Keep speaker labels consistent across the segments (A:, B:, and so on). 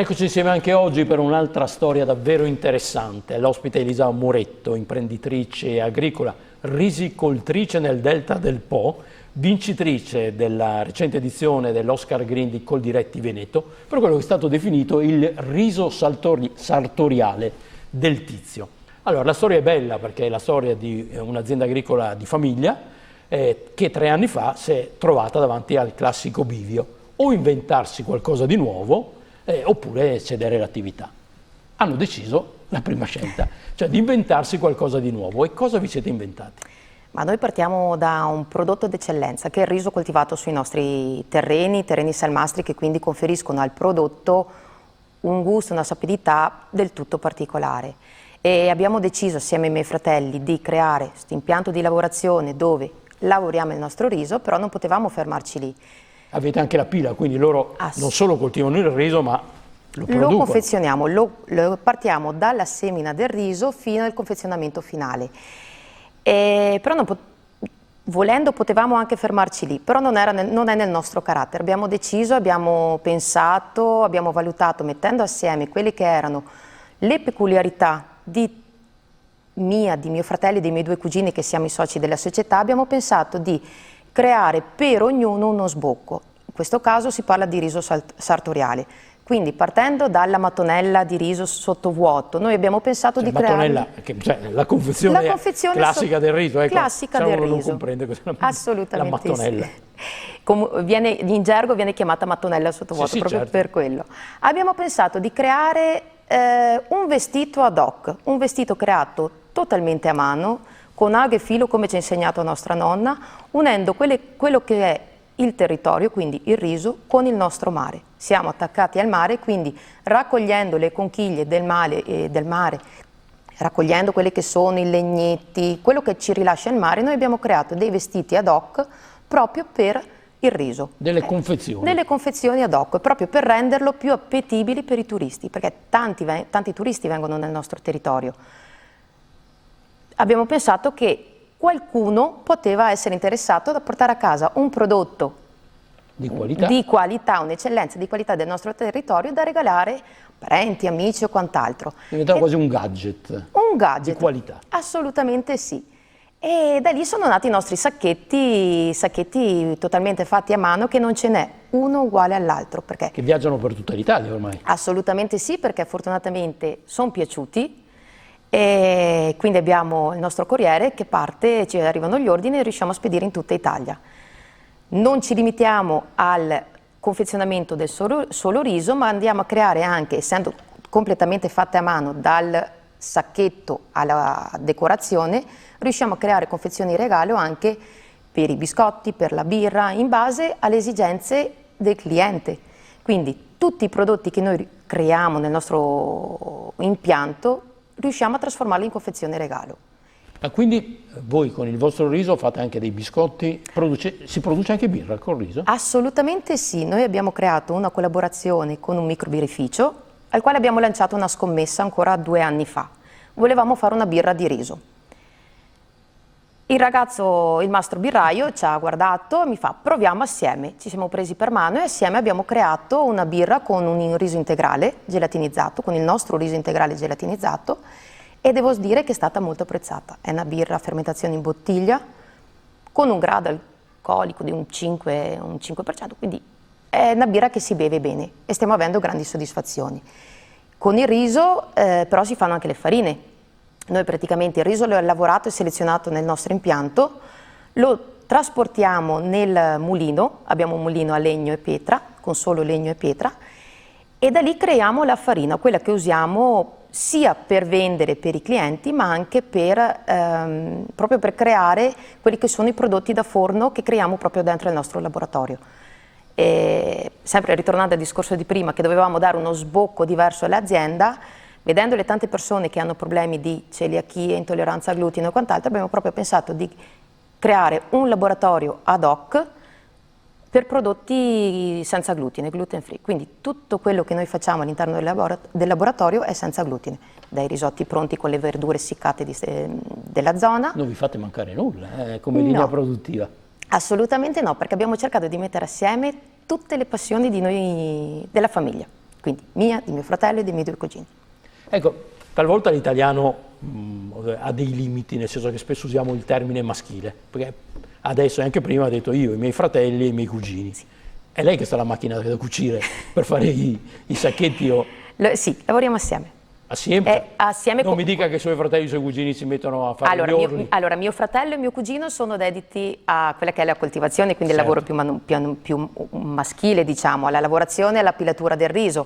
A: eccoci insieme anche oggi per un'altra storia davvero interessante. L'ospite è Elisa Muretto, imprenditrice agricola, risicoltrice nel Delta del Po, vincitrice della recente edizione dell'Oscar Green di Coldiretti Veneto per quello che è stato definito il riso sartoriale del Tizio. Allora, la storia è bella perché è la storia di un'azienda agricola di famiglia che 3 anni fa si è trovata davanti al classico bivio: o inventarsi qualcosa di nuovo oppure cedere l'attività. Hanno deciso la prima scelta, cioè di inventarsi qualcosa di nuovo. E cosa vi siete inventati?
B: Ma noi partiamo da un prodotto d'eccellenza che è il riso coltivato sui nostri terreni salmastri, che quindi conferiscono al prodotto un gusto, una sapidità del tutto particolare. E abbiamo deciso assieme ai miei fratelli di creare questo impianto di lavorazione dove lavoriamo il nostro riso, però non potevamo fermarci lì.
A: Avete anche la pila, quindi loro non solo coltivano il riso, ma lo producono.
B: Lo confezioniamo, partiamo dalla semina del riso fino al confezionamento finale. Però volendo potevamo anche fermarci lì, però non è nel nostro carattere. Abbiamo deciso, abbiamo pensato, abbiamo valutato, mettendo assieme quelle che erano le peculiarità di mio fratello e dei miei 2 cugini, che siamo i soci della società. Abbiamo pensato di creare per ognuno uno sbocco. In questo caso si parla di riso sartoriale. Quindi partendo dalla mattonella di riso sottovuoto, noi abbiamo pensato di creare...
A: Mattonella, la confezione classica del riso, ecco,
B: classica del riso.
A: Non comprende cosa
B: Assolutamente
A: la mattonella.
B: Sì. In gergo viene chiamata mattonella sottovuoto,
A: sì,
B: proprio
A: certo.
B: per quello. Abbiamo pensato di creare un vestito ad hoc, un vestito creato totalmente a mano, con aghe e filo come ci ha insegnato nostra nonna, unendo quello che è il territorio, quindi il riso, con il nostro mare. Siamo attaccati al mare, quindi raccogliendo le conchiglie del mare, raccogliendo quelli che sono i legnetti, quello che ci rilascia il mare, noi abbiamo creato dei vestiti ad hoc proprio per il riso.
A: Delle confezioni.
B: Delle confezioni ad hoc, proprio per renderlo più appetibili per i turisti, perché tanti turisti vengono nel nostro territorio. Abbiamo pensato che qualcuno poteva essere interessato a portare a casa un prodotto di qualità, un'eccellenza di qualità del nostro territorio da regalare a parenti, amici o quant'altro.
A: Diventava quasi un gadget.
B: Un gadget.
A: Di qualità.
B: Assolutamente sì. E da lì sono nati i nostri sacchetti totalmente fatti a mano, che non ce n'è uno uguale all'altro.
A: Che viaggiano per tutta l'Italia ormai.
B: Assolutamente sì, perché fortunatamente sono piaciuti. E quindi abbiamo il nostro corriere che parte, ci arrivano gli ordini e riusciamo a spedire in tutta Italia. Non ci limitiamo al confezionamento del solo riso, ma andiamo a creare anche, essendo completamente fatte a mano dal sacchetto alla decorazione, riusciamo a creare confezioni regalo anche per i biscotti, per la birra, in base alle esigenze del cliente. Quindi tutti i prodotti che noi creiamo nel nostro impianto riusciamo a trasformarli in confezione regalo.
A: Ma quindi voi con il vostro riso fate anche dei biscotti, si produce anche birra col riso?
B: Assolutamente sì, noi abbiamo creato una collaborazione con un microbirrificio al quale abbiamo lanciato una scommessa ancora 2 anni fa. Volevamo fare una birra di riso. Il mastro birraio ci ha guardato e mi fa: proviamo assieme. Ci siamo presi per mano e assieme abbiamo creato una birra con un riso integrale gelatinizzato, con il nostro riso integrale gelatinizzato, e devo dire che è stata molto apprezzata. È una birra a fermentazione in bottiglia con un grado alcolico di un 5%, quindi è una birra che si beve bene e stiamo avendo grandi soddisfazioni. Con il riso però si fanno anche le farine. Noi praticamente il riso lo abbiamo lavorato e selezionato nel nostro impianto, lo trasportiamo nel mulino, abbiamo un mulino a legno e pietra, con solo legno e pietra, e da lì creiamo la farina, quella che usiamo sia per vendere per i clienti, ma anche proprio per creare quelli che sono i prodotti da forno che creiamo proprio dentro il nostro laboratorio. E sempre ritornando al discorso di prima, che dovevamo dare uno sbocco diverso all'azienda, vedendo le tante persone che hanno problemi di celiachia, intolleranza al glutine e quant'altro, abbiamo proprio pensato di creare un laboratorio ad hoc per prodotti senza glutine, gluten free. Quindi tutto quello che noi facciamo all'interno del laboratorio è senza glutine, dai risotti pronti con le verdure essiccate della zona.
A: Non vi fate mancare nulla come linea produttiva?
B: Assolutamente no, perché abbiamo cercato di mettere assieme tutte le passioni di noi, della famiglia. quindi mia, di mio fratello e dei miei 2 cugini.
A: Ecco, talvolta l'italiano ha dei limiti, nel senso che spesso usiamo il termine maschile, perché adesso e anche prima ha detto io, i miei fratelli e i miei cugini. Sì. È lei che sta la macchina da cucire per fare i sacchetti o...
B: Sì, lavoriamo assieme.
A: Assieme?
B: Assieme
A: non mi dica che i suoi fratelli e i suoi cugini si mettono a fare gli orli.
B: Allora, mio fratello e mio cugino sono dediti a quella che è la coltivazione, quindi
A: certo.
B: il lavoro più maschile, diciamo, alla lavorazione e alla pilatura del riso.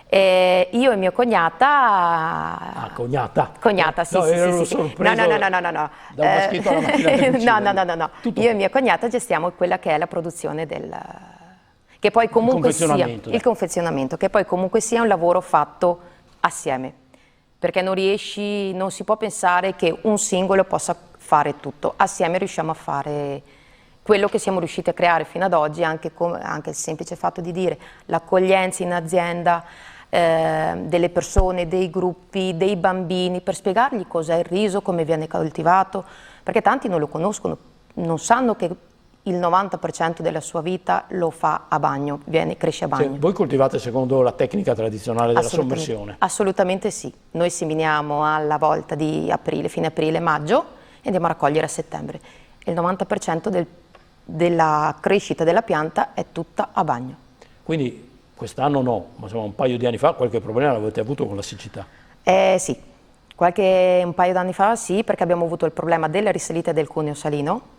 B: E io e mia cognata...
A: cognata?
B: Cognata, sì,
A: no,
B: sì,
A: ero
B: sì.
A: sorpreso
B: No.
A: Da un maschetto alla macchina da cucire.
B: No. Io e mia cognata gestiamo quella che è la produzione del... che poi comunque sia... Il confezionamento, che poi comunque sia un lavoro fatto assieme. Perché non si può pensare che un singolo possa fare tutto. Assieme riusciamo a fare quello che siamo riusciti a creare fino ad oggi, anche il semplice fatto di dire l'accoglienza in azienda delle persone, dei gruppi, dei bambini, per spiegargli cos'è il riso, come viene coltivato, perché tanti non lo conoscono, non sanno che il 90% della sua vita lo fa a bagno, cresce a bagno.
A: Cioè, voi coltivate secondo la tecnica tradizionale della sommersione?
B: Assolutamente sì. Noi seminiamo alla volta di aprile, fine aprile, maggio e andiamo a raccogliere a settembre. E il 90% della crescita della pianta è tutta a bagno.
A: Quindi quest'anno no, ma insomma un paio di anni fa qualche problema l'avete avuto con la siccità?
B: Sì, un paio d'anni fa sì, perché abbiamo avuto il problema della risalita del cuneo salino.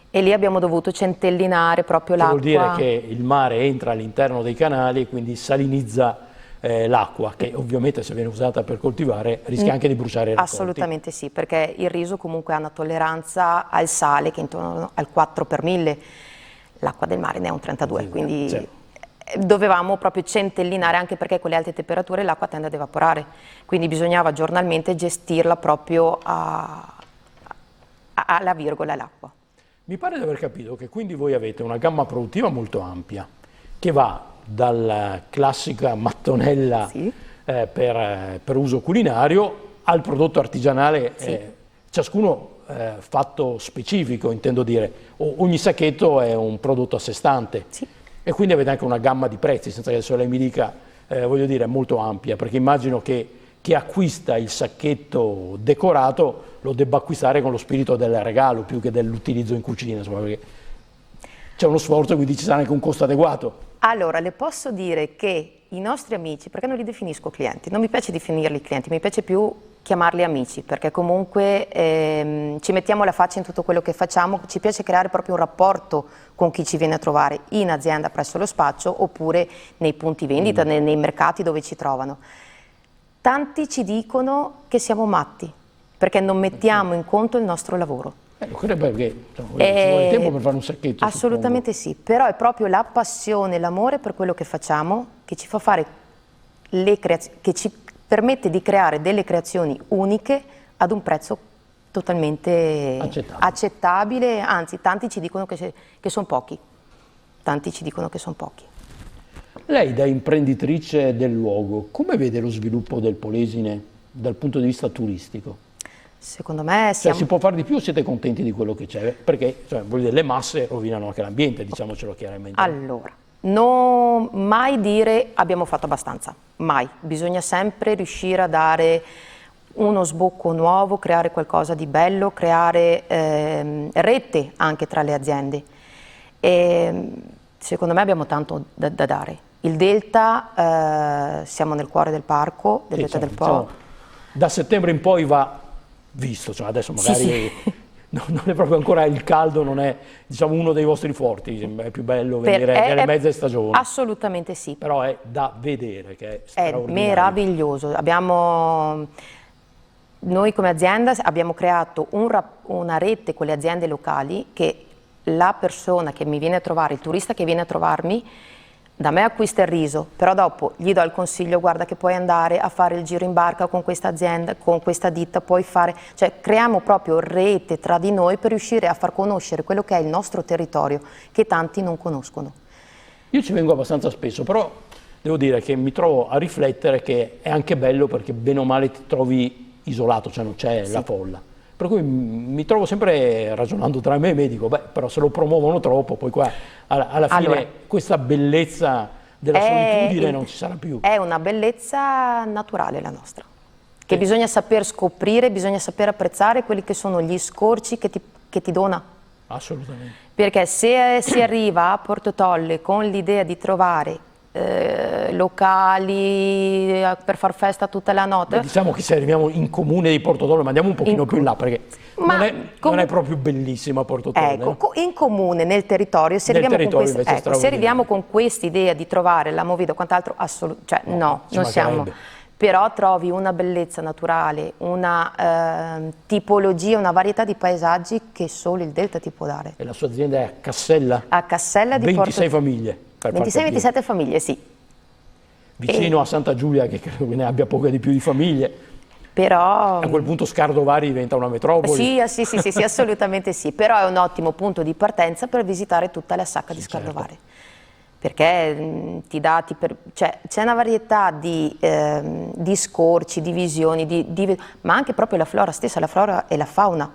B: E lì abbiamo dovuto centellinare proprio l'acqua.
A: Vuol dire che il mare entra all'interno dei canali e quindi salinizza l'acqua, che ovviamente se viene usata per coltivare rischia anche di bruciare i raccolti.
B: Assolutamente sì, perché il riso comunque ha una tolleranza al sale che è intorno al 4 per 1000, l'acqua del mare ne ha un 32, sì, quindi sì. Dovevamo proprio centellinare, anche perché con le alte temperature l'acqua tende ad evaporare, quindi bisognava giornalmente gestirla proprio alla virgola l'acqua.
A: Mi pare di aver capito che quindi voi avete una gamma produttiva molto ampia, che va dalla classica mattonella sì. Per uso culinario al prodotto artigianale, sì. Ciascuno fatto specifico, intendo dire. Ogni sacchetto è un prodotto a sé stante. Sì. E quindi avete anche una gamma di prezzi, senza che adesso lei mi dica, voglio dire, molto ampia, perché immagino che chi acquista il sacchetto decorato lo debba acquistare con lo spirito del regalo più che dell'utilizzo in cucina, insomma, perché c'è uno sforzo, quindi ci sarà anche un costo adeguato.
B: Allora, le posso dire che i nostri amici, perché non li definisco clienti, non mi piace definirli clienti, mi piace più chiamarli amici, perché comunque ci mettiamo la faccia in tutto quello che facciamo, ci piace creare proprio un rapporto con chi ci viene a trovare in azienda presso lo spaccio oppure nei punti vendita, nei mercati dove ci trovano. Tanti ci dicono che siamo matti, perché non mettiamo in conto il nostro lavoro.
A: Lo credo, perché ci vuole tempo per fare un sacchetto.
B: Assolutamente sì, però è proprio la passione, l'amore per quello che facciamo che ci fa fare che ci permette di creare delle creazioni uniche ad un prezzo totalmente accettabile, anzi tanti ci dicono che sono pochi, tanti ci dicono che sono pochi.
A: Lei, da imprenditrice del luogo, come vede lo sviluppo del Polesine dal punto di vista turistico?
B: Secondo me
A: si può fare di più o siete contenti di quello che c'è? Perché voglio dire, le masse rovinano anche l'ambiente, diciamocelo chiaramente.
B: Allora, non mai dire abbiamo fatto abbastanza, mai. Bisogna sempre riuscire a dare uno sbocco nuovo, creare qualcosa di bello, creare rete anche tra le aziende. E, secondo me abbiamo tanto da dare. Il Delta, siamo nel cuore del parco, del Delta del Po.
A: Da settembre in poi va visto, cioè adesso magari
B: sì.
A: non è proprio ancora il caldo, non è uno dei vostri forti, è più bello venire nelle mezze stagioni.
B: Assolutamente sì.
A: Però è da vedere, che è straordinario.
B: Meraviglioso. Noi come azienda abbiamo creato una rete con le aziende locali che la persona che mi viene a trovare, il turista che viene a trovarmi, da me acquista il riso, però dopo gli do il consiglio, guarda che puoi andare a fare il giro in barca con questa azienda, con questa ditta, puoi fare, cioè creiamo proprio rete tra di noi per riuscire a far conoscere quello che è il nostro territorio, che tanti non conoscono.
A: Io ci vengo abbastanza spesso, però devo dire che mi trovo a riflettere che è anche bello perché bene o male ti trovi isolato, cioè non c'è la folla. Per cui mi trovo sempre ragionando tra me e me, dico, però se lo promuovono troppo, poi qua alla fine questa bellezza della solitudine
B: il-
A: non ci sarà più.
B: È una bellezza naturale la nostra, che bisogna saper scoprire, bisogna saper apprezzare quelli che sono gli scorci che ti dona.
A: Assolutamente.
B: Perché se si arriva a Porto Tolle con l'idea di trovare locali per far festa tutta la notte,
A: Beh, diciamo che se arriviamo in comune di Porto Tolle, ma andiamo un pochino più in là, perché
B: Ma
A: non è proprio bellissima Porto Tolle.
B: ecco,
A: no?
B: in comune, nel territorio, se
A: Nel
B: arriviamo con
A: territorio invece è
B: se arriviamo con quest'idea di trovare la movida o quant'altro, cioè no,
A: ci
B: non siamo.
A: mancherebbe.
B: Però trovi una bellezza naturale, una tipologia, una varietà di paesaggi che solo il Delta ti può dare.
A: E la sua azienda è a Cassella?
B: A Cassella di
A: 26
B: Porto
A: famiglie. per far capire.
B: 26-27 famiglie, sì.
A: Vicino a Santa Giulia, che credo che ne abbia poche di più di famiglie.
B: Però
A: A quel punto Scardovari diventa una metropoli.
B: sì, assolutamente sì, però è un ottimo punto di partenza per visitare tutta la sacca di
A: certo.
B: Scardovare, perché cioè, c'è una varietà di scorci, di visioni, ma anche proprio la flora stessa, la flora e la fauna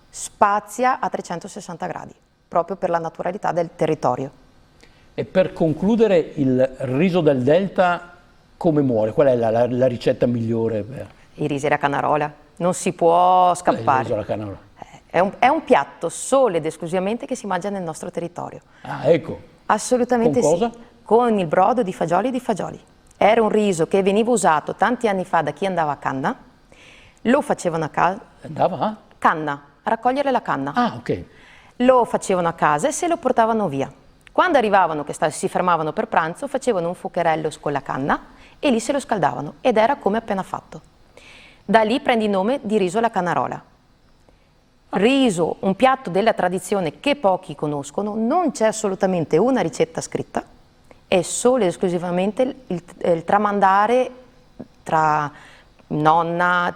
B: spazia a 360 gradi, proprio per la naturalità del territorio.
A: E per concludere, il riso del Delta come muore? Qual è la ricetta migliore?
B: I risi alla Canarola, non si può
A: Il
B: scappare.
A: riso alla canola.
B: È un piatto solo ed esclusivamente che si mangia nel nostro territorio.
A: Ah, ecco.
B: Assolutamente
A: Con
B: sì.
A: cosa?
B: Con il brodo di fagioli e di fagioli. Era un riso che veniva usato tanti anni fa da chi andava a canna, lo facevano a casa,
A: Andava a?
B: canna, a raccogliere la canna.
A: Ah, ok.
B: Lo facevano a casa e se lo portavano via. Quando arrivavano, che si fermavano per pranzo, facevano un fuocherello con la canna e lì se lo scaldavano ed era come appena fatto. Da lì prende il nome di riso alla Canarola. Riso, un piatto della tradizione che pochi conoscono, non c'è assolutamente una ricetta scritta, è solo ed esclusivamente il tramandare tra nonna,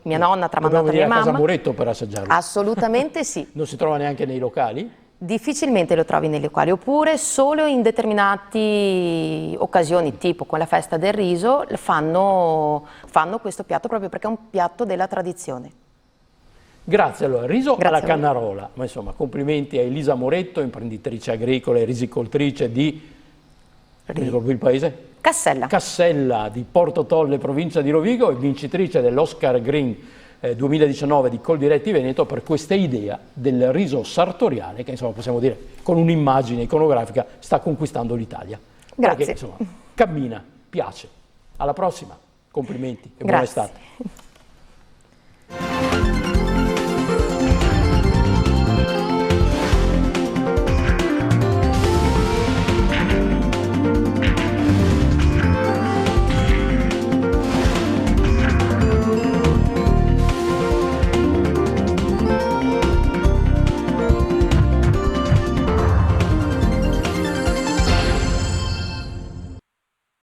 B: mia nonna tramandata
A: Dobbiamo
B: a
A: venire
B: mia
A: a casa
B: mamma.
A: Moretto per assaggiarlo.
B: Assolutamente sì.
A: Non si trova neanche nei locali?
B: Difficilmente lo trovi nei locali, oppure solo in determinate occasioni, tipo con la festa del riso, fanno questo piatto proprio perché è un piatto della tradizione.
A: Grazie, allora, riso
B: Grazie
A: alla
B: a voi.
A: Cannarola, ma insomma complimenti a Elisa Moretto, imprenditrice agricola e risicoltrice di, mi ricordo il paese?
B: Cassella.
A: Cassella di Porto Tolle, provincia di Rovigo, e vincitrice dell'Oscar Green 2019 di Coldiretti Veneto per questa idea del riso sartoriale che insomma possiamo dire con un'immagine iconografica sta conquistando l'Italia.
B: Grazie.
A: Perché, insomma, cammina, piace. Alla prossima, complimenti e buona
B: Grazie.
A: estate.